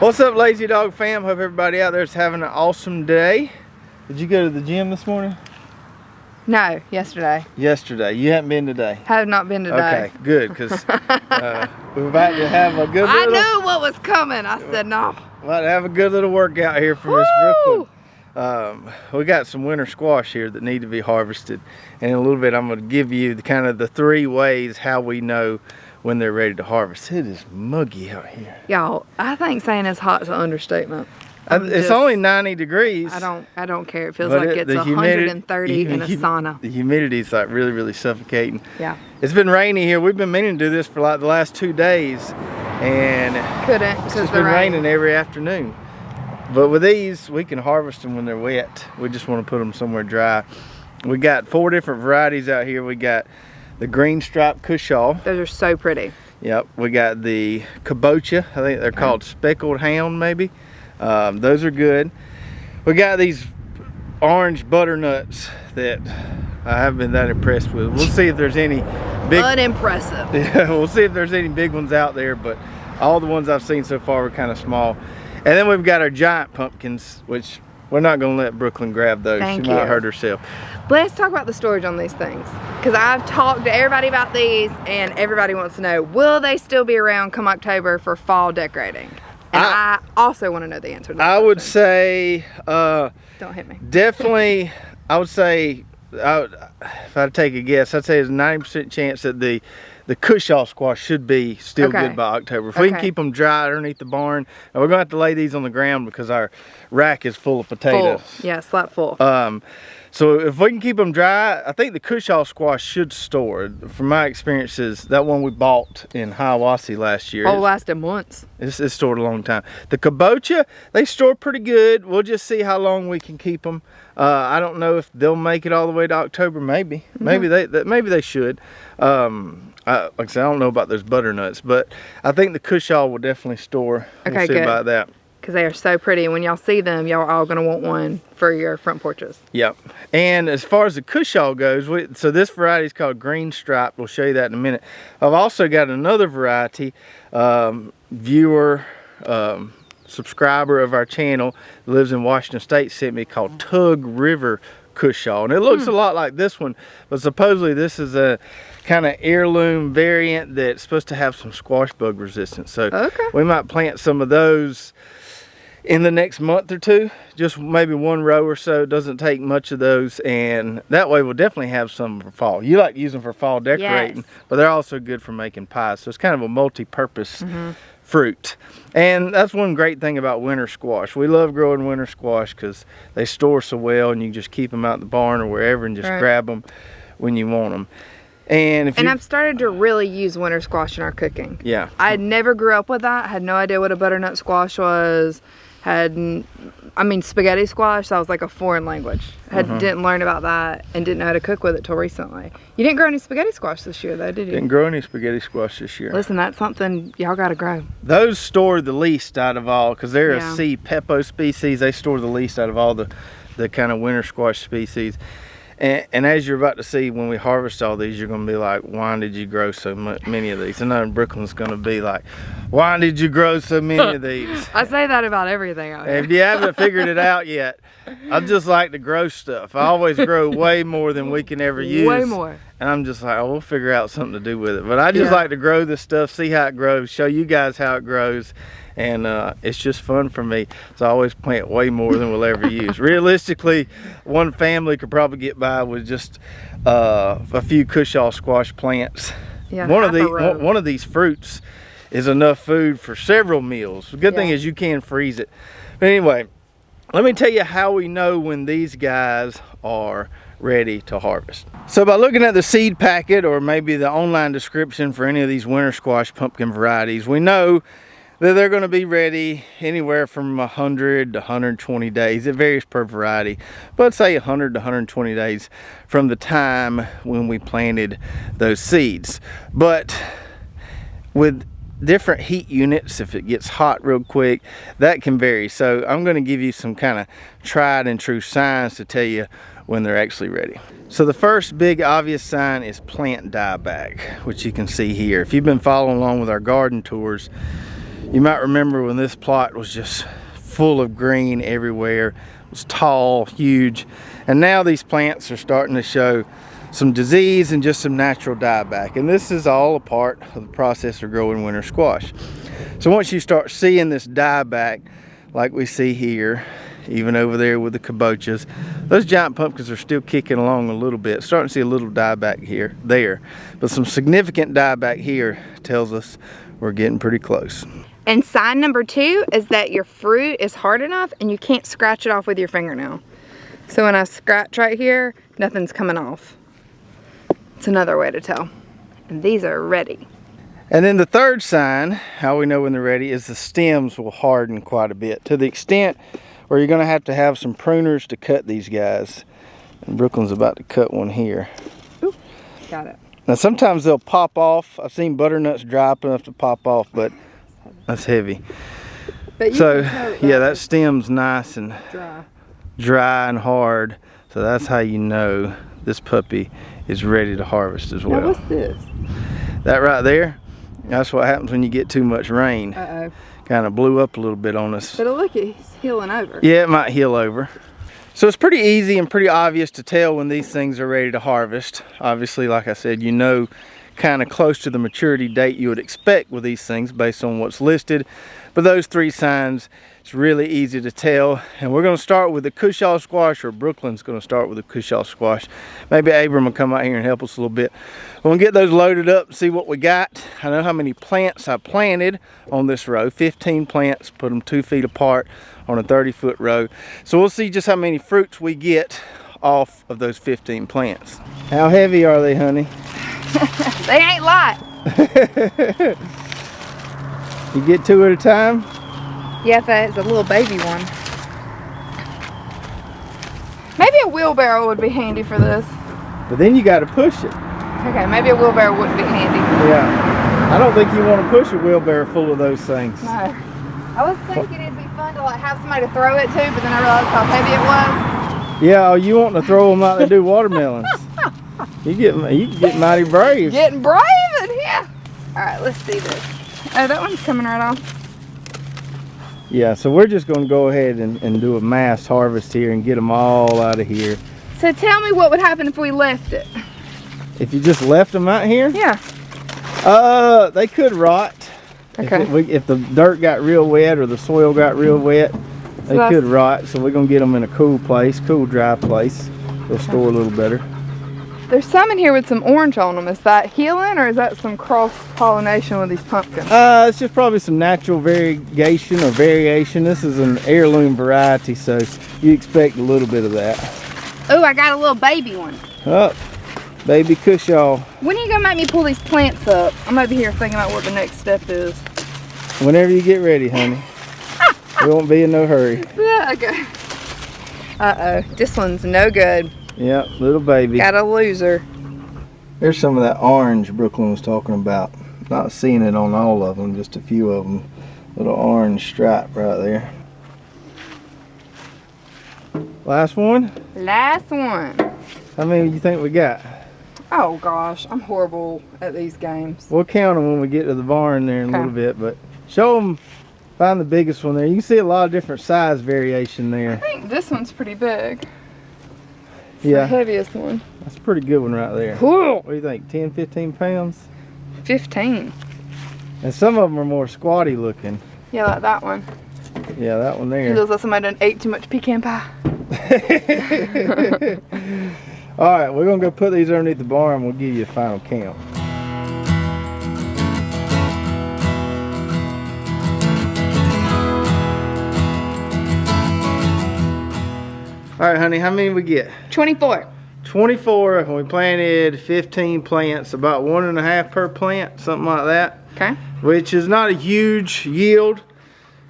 What's up, Lazy Dog fam? Hope everybody out there is having an awesome day. Did you go to the gym this morning? No, yesterday. Yesterday. You haven't been today? Have not been today. Okay, good, because we're about to have a good little... I knew what was coming. I said no. About to have a good little workout here for Miss Brooklyn. We got some winter squash here that need to be harvested. And in a little bit, I'm going to give you the 3 ways how we know when they're ready to harvest. It is muggy out here. Y'all, I think saying it's hot is an understatement. It's only 90 degrees. I don't care. It feels like it's 130 in a sauna. The humidity is like really, really suffocating. Yeah. It's been rainy here. We've been meaning to do this for like the last 2 days, and it's been raining every afternoon. But with these, we can harvest them when they're wet. We just want to put them somewhere dry. We got 4 different varieties out here. We got the green striped Cushaw. Those are so pretty. Yep. We got the Kabocha. I think they're called speckled hound, maybe. Those are good. We got these orange butternuts that I haven't been that impressed with. We'll see if there's any big... Unimpressive. Yeah, we'll see if there's any big ones out there, but all the ones I've seen so far are kind of small. And then we've got our giant pumpkins, which we're not going to let Brooklyn grab those. She might hurt herself. Let's talk about the storage on these things, because I've talked to everybody about these and everybody wants to know, will they still be around come October for fall decorating? And I also want to know the answer to that. I would say don't hit me. Definitely, I would say, if I take a guess, I'd say there's a 90% chance that the Cushaw squash should be still good by October. If we can keep them dry underneath the barn, and we're going to have to lay these on the ground because our rack is full of potatoes. Full. Yeah, slap full. So if we can keep them dry, I think the Cushaw squash should store. From my experiences, that one we bought in Hiawassee last year. Oh, it lasted months. It's stored a long time. The Kabocha, they store pretty good. We'll just see how long we can keep them. I don't know if they'll make it all the way to October. Maybe. Maybe they should. Like I said, I don't know about those butternuts, but I think the Cushaw will definitely store. We'll see about that. Because they are so pretty. When y'all see them, y'all are all going to want one for your front porches. Yep. And as far as the Cushaw goes, so this variety is called green stripe. We'll show you that in a minute. I've also got another variety, viewer, subscriber of our channel, lives in Washington State, sent me, called Tug River Cushaw. And it looks a lot like this one, but supposedly this is a kind of heirloom variant that's supposed to have some squash bug resistance. So we might plant some of those in the next month or 2, just maybe 1 row or so. It doesn't take much of those, and that way we'll definitely have some for fall. You like to use them for fall decorating, but they're also good for making pies. So it's kind of a multi-purpose fruit. And that's one great thing about winter squash. We love growing winter squash because they store so well, and you can just keep them out in the barn or wherever and just grab them when you want them. And I've started to really use winter squash in our cooking. Yeah. I never grew up with that. Had no idea what a butternut squash was. Spaghetti squash, that was like a foreign language. Didn't learn about that and didn't know how to cook with it till recently. You didn't grow any spaghetti squash this year though, did you? Didn't grow any spaghetti squash this year. Listen, that's something y'all gotta grow. Those store the least out of all, because they're a C. pepo species. They store the least out of all the kind of winter squash species. And as you're about to see, when we harvest all these, you're going to be like, why did you grow so many of these? And then Brooklyn's going to be like, why did you grow so many of these? I say that about everything out here. If you haven't figured it out yet, I just like to grow stuff. I always grow way more than we can ever use. Way more. And I'm just like, we'll figure out something to do with it. But I just like to grow this stuff, see how it grows, show you guys how it grows. And it's just fun for me. So I always plant way more than we'll ever use. Realistically, one family could probably get by with just a few Cushaw squash plants. Yeah, one of these fruits is enough food for several meals. The good thing is you can freeze it. But anyway, let me tell you how we know when these guys are ready to harvest. So by looking at the seed packet, or maybe the online description for any of these winter squash pumpkin varieties, we know that they're going to be ready anywhere from 100 to 120 days. It varies per variety, but say 100 to 120 days from the time when we planted those seeds. But with different heat units, if it gets hot real quick, that can vary. So I'm going to give you some kind of tried and true signs to tell you when they're actually ready. So the first big obvious sign is plant dieback, which you can see here. If you've been following along with our garden tours, You might remember when this plot was just full of green everywhere. It was tall, huge, and now these plants are starting to show some disease and just some natural dieback. And this is all a part of the process of growing winter squash. So once you start seeing this dieback, like we see here, even over there with the kabochas, those giant pumpkins are still kicking along a little bit. Starting to see a little dieback here, there. But some significant dieback here tells us we're getting pretty close. And sign number 2 is that your fruit is hard enough and you can't scratch it off with your fingernail. So when I scratch right here, nothing's coming off. It's another way to tell. And these are ready. And then the third sign, how we know when they're ready, is the stems will harden quite a bit, to the extent where you're gonna have to have some pruners to cut these guys. And Brooklyn's about to cut one here. Ooh, got it. Now sometimes they'll pop off. I've seen butternuts dry up enough to pop off, but that's heavy. But So yeah, that stem's nice and dry and hard. So that's how you know this puppy is ready to harvest as well. Now what's this? That right there, that's what happens when you get too much rain. Uh-oh. Kind of blew up a little bit on us. But look, it's healing over. Yeah, it might heal over. So it's pretty easy and pretty obvious to tell when these things are ready to harvest. Obviously, like I said, you know kind of close to the maturity date you would expect with these things based on what's listed. But those 3 signs, it's really easy to tell. And we're going to start with the Kabocha squash, or Brooklyn's going to start with the Kabocha squash. Maybe Abram will come out here and help us a little bit. We're going to get those loaded up and see what we got. I know how many plants I planted on this row. 15 plants, put them 2 feet apart on a 30-foot row. So we'll see just how many fruits we get off of those 15 plants. How heavy are they, honey? They ain't light. You get 2 at a time? Yeah, that's a little baby one. Maybe a wheelbarrow would be handy for this. But then you got to push it. Okay, maybe a wheelbarrow wouldn't be handy. Yeah. I don't think you want to push a wheelbarrow full of those things. No. I was thinking it'd be fun to like have somebody to throw it to, but then I realized how heavy it was. Yeah, oh, you want to throw them out to do watermelons. You get mighty brave. Getting brave in here. All right, let's see this. Oh, that one's coming right off. Yeah, so we're just going to go ahead and do a mass harvest here and get them all out of here. So tell me what would happen if we left it. If you just left them out here? Yeah. They could rot. Okay. If the dirt got real wet or the soil got real wet, they could rot. So we're going to get them in a cool place, cool, dry place. They'll store a little better. There's some in here with some orange on them. Is that healing or is that some cross-pollination with these pumpkins? It's just probably some natural variation or variation. This is an heirloom variety, so you expect a little bit of that. Oh, I got a little baby one. Oh, baby Kabocha. When are you gonna make me pull these plants up? I'm over here thinking about what the next step is. Whenever you get ready, honey. We won't be in no hurry. Yeah, okay. Uh-oh, this one's no good. Yep, little baby. Got a loser. There's some of that orange Brooklyn was talking about. Not seeing it on all of them, just a few of them. Little orange stripe right there. Last one? Last one. How many do you think we got? Oh gosh, I'm horrible at these games. We'll count them when we get to the barn there in a little bit, but show them, find the biggest one there. You can see a lot of different size variation there. I think this one's pretty big. It's yeah, the heaviest one. That's a pretty good one right there. Cool. What do you think, 10, 15 pounds? 15. And some of them are more squatty looking. Yeah, like that one. Yeah, that one there. It looks like somebody done ate too much pecan pie. All right, we're gonna go put these underneath the barn and we'll give you a final count. All right, honey, how many we get? 24. 24, and we planted 15 plants, about 1.5 per plant, something like that. Okay. Which is not a huge yield,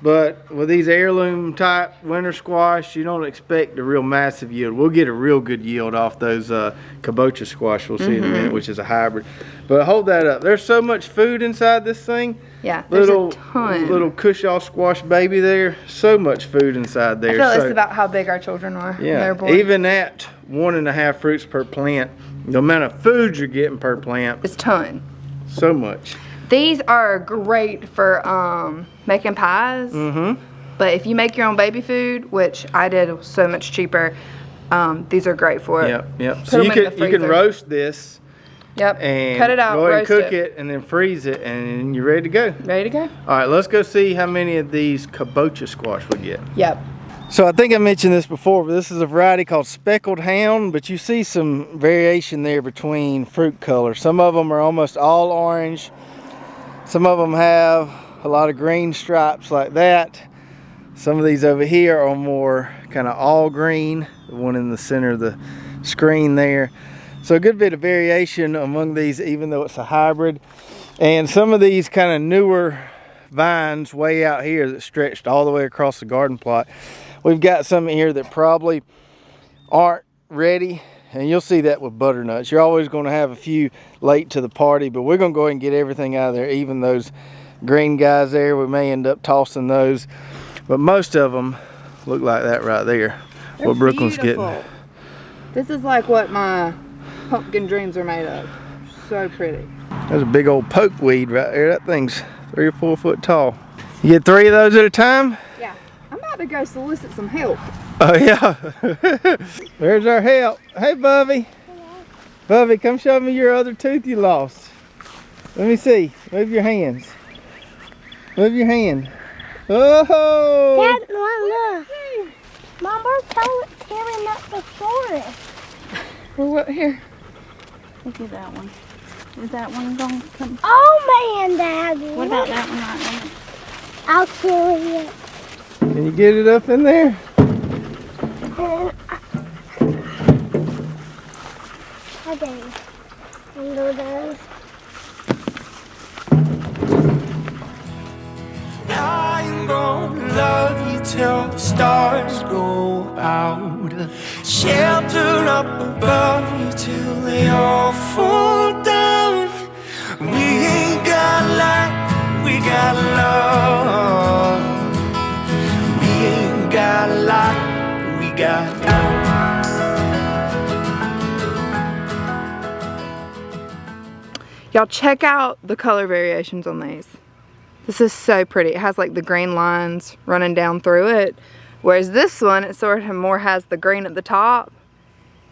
but with these heirloom type winter squash, you don't expect a real massive yield. We'll get a real good yield off those Kabocha squash we'll see in a minute, which is a hybrid. But hold that up. There's so much food inside this thing. Yeah, there's a ton. Little Kabocha squash baby there. So much food inside there. I feel like it's about how big our children are. Yeah, even at 1.5 fruits per plant, the amount of food you're getting per plant. It's ton. So much. These are great for making pies. But if you make your own baby food, which I did, it was so much cheaper. These are great for it. Yep. So you can roast this. Yep. And cut it out, go ahead and roast cook it, and then freeze it, and you're ready to go. Ready to go. All right, let's go see how many of these Kabocha squash we get. Yep. So I think I mentioned this before, but this is a variety called Speckled Hound, but you see some variation there between fruit color. Some of them are almost all orange. Some of them have a lot of green stripes like that. Some of these over here are more kind of all green, the one in the center of the screen there. So a good bit of variation among these, even though it's a hybrid. And some of these kind of newer vines way out here that stretched all the way across the garden plot. We've got some here that probably aren't ready, and you'll see that with butternuts. You're always going to have a few late to the party, but we're going to go ahead and get everything out of there. Even those green guys there, we may end up tossing those, but most of them look like that right there. They're what Brooklyn's beautiful. getting. This is like what my pumpkin dreams are made of. So pretty. There's a big old pokeweed right there. That thing's 3 or 4 foot tall. You get 3 of those at a time? Yeah. I'm about to go solicit some help. Oh yeah. There's our help. Hey Bubby. Bubby, come show me your other tooth you lost. Let me see. Move your hands. Move your hand. Oh! Dad, look. Mom, we're tearing up the forest. For what here? Look at that one. Is that one going to come? Oh man, Dad. What about that one right there? I'll carry it. Can you get it up in there? Okay. Undo those. I'm gonna love you till the stars go out. Shelter up above you till they all fall down. We ain't got a lot, we got love. We ain't got a lot, we got love. Y'all check out the color variations on these. This is so pretty. It has like the green lines running down through it. Whereas this one, it sort of more has the green at the top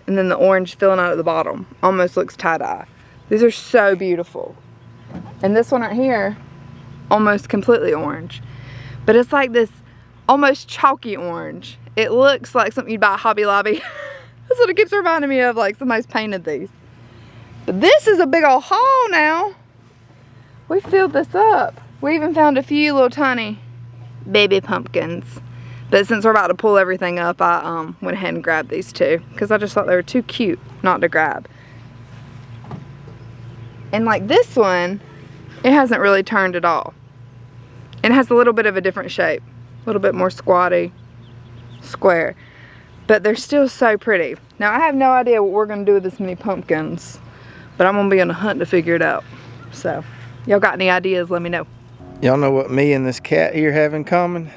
and then the orange filling out at the bottom. Almost looks tie-dye. These are so beautiful. And this one right here, almost completely orange. But it's like this almost chalky orange. It looks like something you'd buy at Hobby Lobby. That's what it keeps reminding me of, like somebody's painted these. But this is a big old haul now. We filled this up. We even found a few little tiny baby pumpkins. But since we're about to pull everything up, I went ahead and grabbed these two because I just thought they were too cute not to grab. And like this one, it hasn't really turned at all. It has a little bit of a different shape. A little bit more squatty, square. But they're still so pretty. Now I have no idea what we're going to do with this many pumpkins. But I'm going to be on a hunt to figure it out. So, y'all got any ideas, let me know. Y'all know what me and this cat here have in common?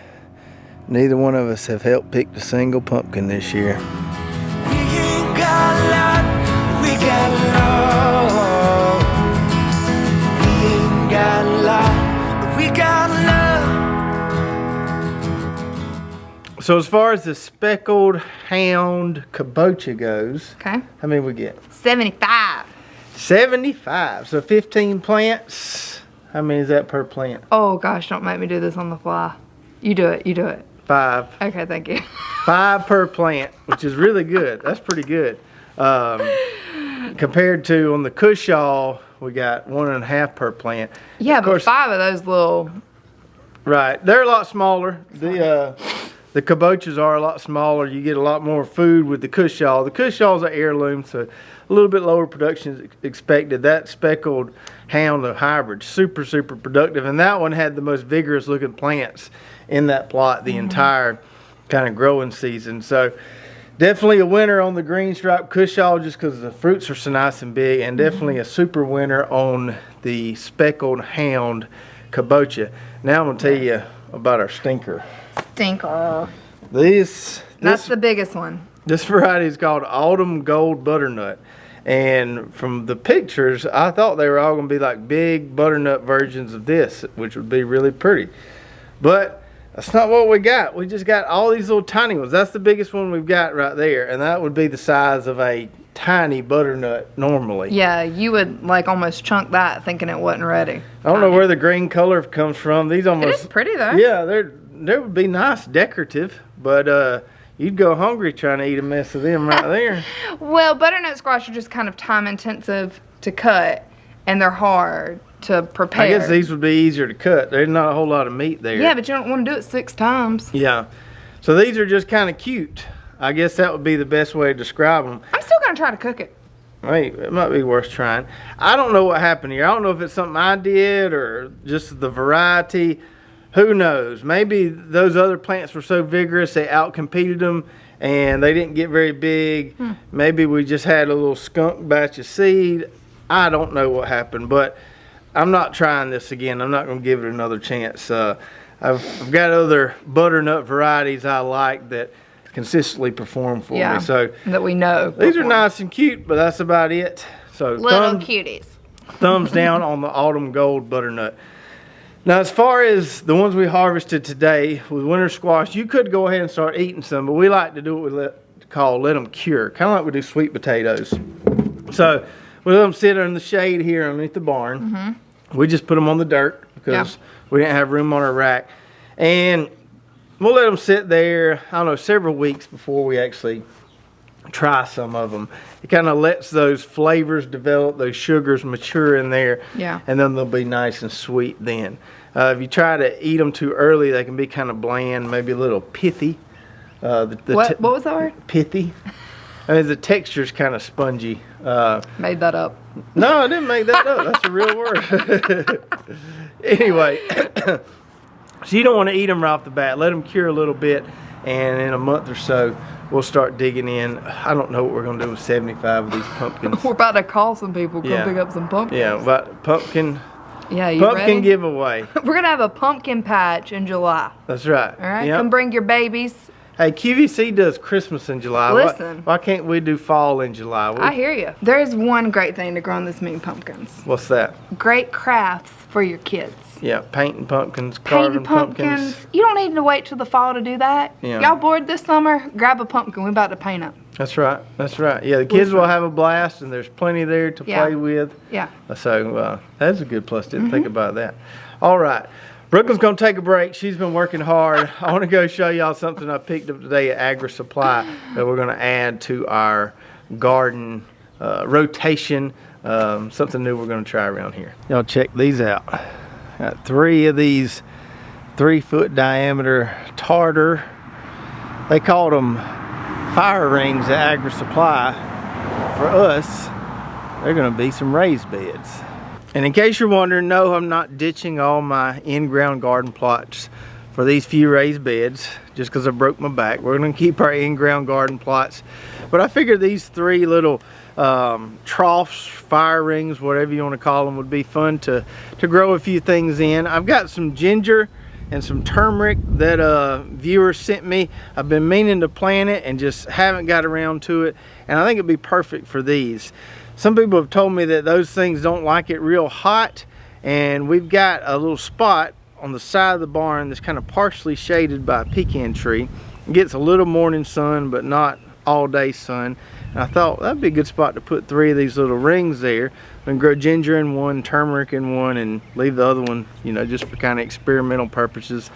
Neither one of us have helped pick a single pumpkin this year. We ain't got a lot, we got love. We ain't got a lot, we got love. So as far as the Speckled Hound Kabocha goes, Okay. how many we get? 75. 75. So 15 plants. How many is that per plant? Oh gosh, don't make me do this on the fly. You do it, you do it. 5. Okay, thank you. 5 per plant, which is really good. That's pretty good. Compared to on the Cushaw, we got 1.5 per plant. Yeah, Of but course- 5 of those little, Right, they're a lot smaller. The Kabochas are a lot smaller. You get a lot more food with the Cushaw. The Cushaw's an heirloom, so a little bit lower production is expected. That Speckled Hound, the hybrid, super productive, and that one had the most vigorous looking plants in that plot the entire kind of growing season. So definitely a winner on the green stripe Cushaw just because the fruits are so nice and big, and definitely a super winner on the Speckled Hound Kabocha. Now I'm gonna tell you about our stinker. stinker. This That's the biggest one. variety is called Autumn Gold Butternut. And from the pictures, I thought they were all going to be like big butternut versions of this, which would be really pretty. But that's not what we got. We just got all these little tiny ones. That's the biggest one we've got right there, and that would be the size of a tiny butternut normally. Yeah, you would like almost chunk that thinking it wasn't ready. I don't know where the green color comes from. These almost. It is pretty though. Yeah, they would be nice, decorative, but you'd go hungry trying to eat a mess of them right there. Well, butternut squash are just kind of time intensive to cut, and they're hard to prepare. I guess these would be easier to cut. There's not a whole lot of meat there. Yeah, but you don't want to do it 6 times. Yeah, so these are just kind of cute. I guess that would be the best way to describe them. I'm still gonna try to cook it. Hey, it might be worth trying. I don't know what happened here. I don't know if it's something I did or just the variety. Who knows? Maybe those other plants were so vigorous they outcompeted them and they didn't get very big. Maybe we just had a little skunk batch of seed. I don't know what happened, but I'm not trying this again. I'm not going to give it another chance. I've got other butternut varieties I like that consistently perform for me. So that we know. These are nice and cute, but that's about it. So little cuties. Thumbs down on the autumn gold butternut. Now, as far as the ones we harvested today with winter squash, you could go ahead and start eating some, but we like to do what we let them cure, kind of like we do sweet potatoes. So we let them sit in the shade here underneath the barn. We just put them on the dirt because we didn't have room on our rack, and we'll let them sit there, I don't know, several weeks before we actually try some of them. It kind of lets those flavors develop, those sugars mature in there, and then they'll be nice and sweet then. If you try to eat them too early, they can be kind of bland, maybe a little pithy. What was that word? Pithy. I mean, the texture's kind of spongy. Made that up. No, I didn't make that up. That's a real word. Anyway, so you don't want to eat them right off the bat. Let them cure a little bit, and in a month or so, we'll start digging in. I don't know what we're going to do with 75 of these pumpkins. We're about to call some people, come pick up some pumpkins. Yeah, but pumpkin ready? giveaway. We're going to have a pumpkin patch in July. That's right. All right, come bring your babies. Hey, QVC does Christmas in July. Listen. Why can't we do fall in July? I hear you. There is one great thing to growing this many pumpkins. What's that? Great crafts for your kids. Yeah, painting pumpkins, carving pumpkins. You don't need to wait till the fall to do that. Yeah. Y'all bored this summer? Grab a pumpkin. We're about to paint it. That's right. That's right. Yeah, the kids will have a blast, and there's plenty there to play with. Yeah. So that's a good plus. Didn't think about that. All right. Brooklyn's going to take a break. She's been working hard. I want to go show y'all something I picked up today at Agri Supply that we're going to add to our garden rotation. Something new we're going to try around here. Y'all check these out. Got 3 of these 3-foot diameter tartar. They called them fire rings at Agri Supply. For us, they're going to be some raised beds. And in case you're wondering, no, I'm not ditching all my in-ground garden plots for these few raised beds just because I broke my back. We're going to keep our in-ground garden plots. But I figured these 3 little troughs, fire rings, whatever you want to call them, would be fun to grow a few things in. I've got some ginger and some turmeric that a viewer sent me. I've been meaning to plant it and just haven't got around to it. And I think it'd be perfect for these. Some people have told me that those things don't like it real hot, and we've got a little spot on the side of the barn that's kind of partially shaded by a pecan tree. It gets a little morning sun, but not all day sun. And I thought that'd be a good spot to put 3 of these little rings there. We can grow ginger in one, turmeric in one, and leave the other one, you know, just for kind of experimental purposes,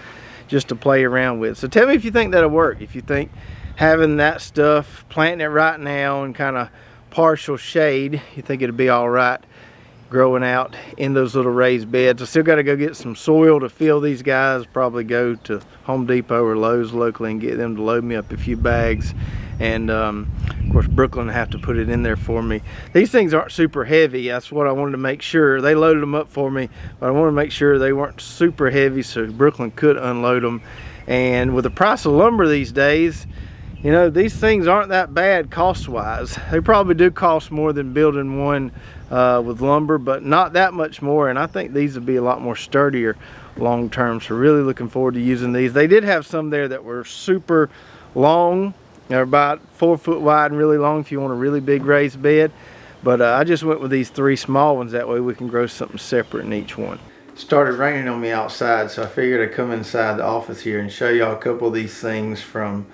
just to play around with. So tell me if you think that'll work. If you think having that stuff, planting it right now and kind of partial shade, you think it'd be all right growing out in those little raised beds. I still got to go get some soil to fill these guys. Probably go to Home Depot or Lowe's locally and get them to load me up a few bags. And of course Brooklyn will have to put it in there for me. These things aren't super heavy. That's what I wanted to make sure. They loaded them up for me, but I wanted to make sure they weren't super heavy so Brooklyn could unload them. And with the price of lumber these days, you know, these things aren't that bad cost-wise. They probably do cost more than building one with lumber, but not that much more. And I think these would be a lot more sturdier long-term. So really looking forward to using these. They did have some there that were super long. They're about 4 foot wide and really long if you want a really big raised bed. But I just went with these 3 small ones, that way we can grow something separate in each one. It started raining on me outside, so I figured I'd come inside the office here and show y'all a couple of these things from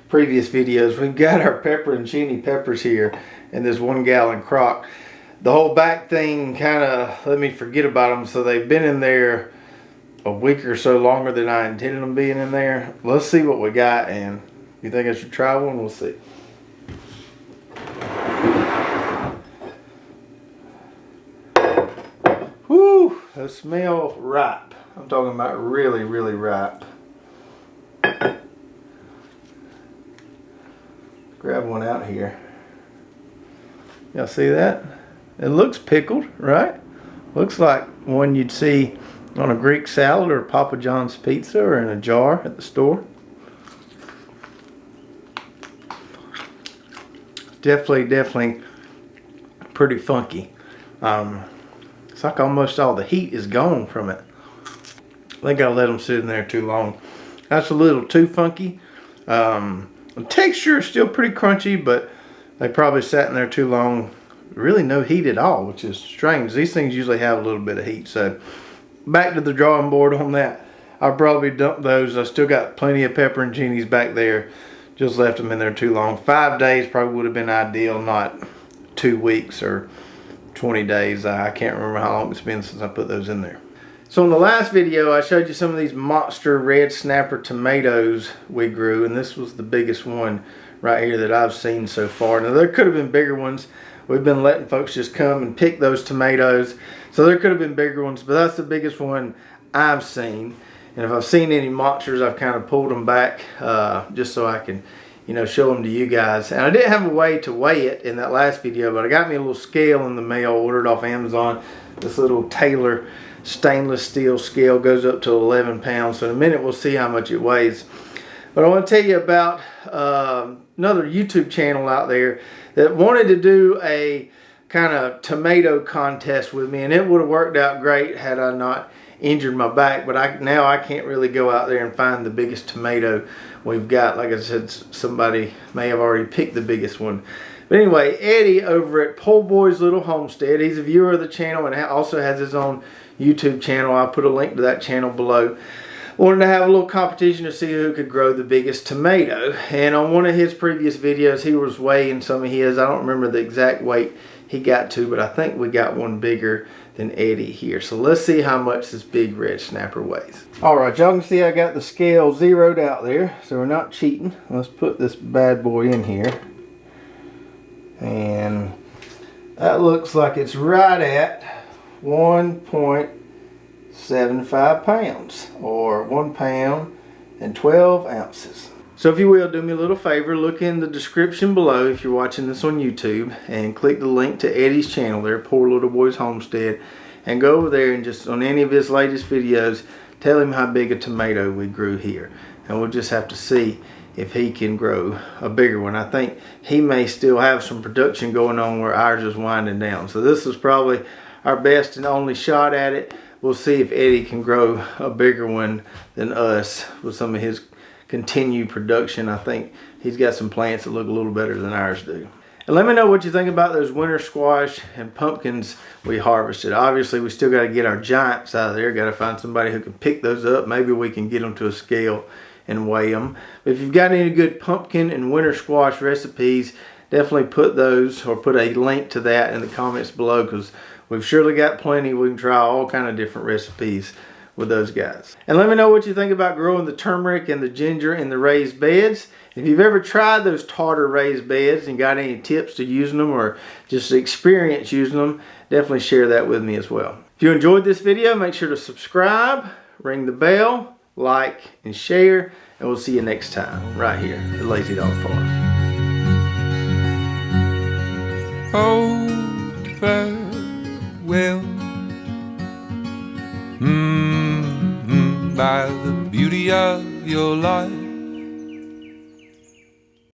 previous videos. We've got our pepperoncini peppers here in this 1 gallon crock. The whole back thing kind of let me forget about them, so they've been in there a week or so longer than I intended them being in there. Let's see what we got, and you think I should try one? We'll see. Whew, those smell ripe. I'm talking about really, really ripe. Grab one out here. Y'all see that? It looks pickled, right? Looks like one you'd see on a Greek salad or Papa John's pizza or in a jar at the store. Definitely pretty funky. It's like almost all the heat is gone from it. I think I let them sit in there too long. That's a little too funky. The texture is still pretty crunchy, but they probably sat in there too long. Really no heat at all, which is strange. These things usually have a little bit of heat. So back to the drawing board on that. I'll probably dump those. I still got plenty of pepperoncinis back there. Just left them in there too long. 5 days probably would have been ideal, not 2 weeks or 20 days. I can't remember how long it's been since I put those in there. So in the last video, I showed you some of these monster red snapper tomatoes we grew, and this was the biggest one right here that I've seen so far. Now there could have been bigger ones. We've been letting folks just come and pick those tomatoes, so there could have been bigger ones, but that's the biggest one I've seen. And if I've seen any monsters, I've kind of pulled them back just so I can, you know, show them to you guys. And I didn't have a way to weigh it in that last video, but I got me a little scale in the mail, ordered off Amazon. This little Taylor stainless steel scale goes up to 11 pounds. So in a minute we'll see how much it weighs. But I want to tell you about another YouTube channel out there that wanted to do a kind of tomato contest with me, and it would have worked out great had I not injured my back. But now I can't really go out there and find the biggest tomato we've got. Like I said, somebody may have already picked the biggest one. But anyway, Eddie over at Pole Boy's Little Homestead, he's a viewer of the channel and also has his own YouTube channel. I'll put a link to that channel below. Wanted to have a little competition to see who could grow the biggest tomato. And on one of his previous videos, he was weighing some of his. I don't remember the exact weight he got to, but I think we got one bigger than Eddie here. So let's see how much this big red snapper weighs. Alright, y'all can see I got the scale zeroed out there, so we're not cheating. Let's put this bad boy in here. And that looks like it's right at 1.75 pounds, or 1 pound and 12 ounces. So if you will, do me a little favor, look in the description below if you're watching this on YouTube, and click the link to Eddie's channel there, Poor Little Boy's Homestead, and go over there and just on any of his latest videos, tell him how big a tomato we grew here. And we'll just have to see if he can grow a bigger one. I think he may still have some production going on where ours is winding down. So this is probably our best and only shot at it. We'll see if Eddie can grow a bigger one than us with some of his continued production. I think he's got some plants that look a little better than ours do. And let me know what you think about those winter squash and pumpkins we harvested. Obviously, we still got to get our giants out of there. Got to find somebody who can pick those up. Maybe we can get them to a scale and weigh them. But if you've got any good pumpkin and winter squash recipes, definitely put those or put a link to that in the comments below, because we've surely got plenty. We can try all kind of different recipes with those guys. And let me know what you think about growing the turmeric and the ginger in the raised beds. If you've ever tried those tartar raised beds and got any tips to using them or just experience using them, definitely share that with me as well. If you enjoyed this video, make sure to subscribe, ring the bell, like, and share, and we'll see you next time right here at Lazy Dog Farm. Oh, farewell. By the beauty of your life,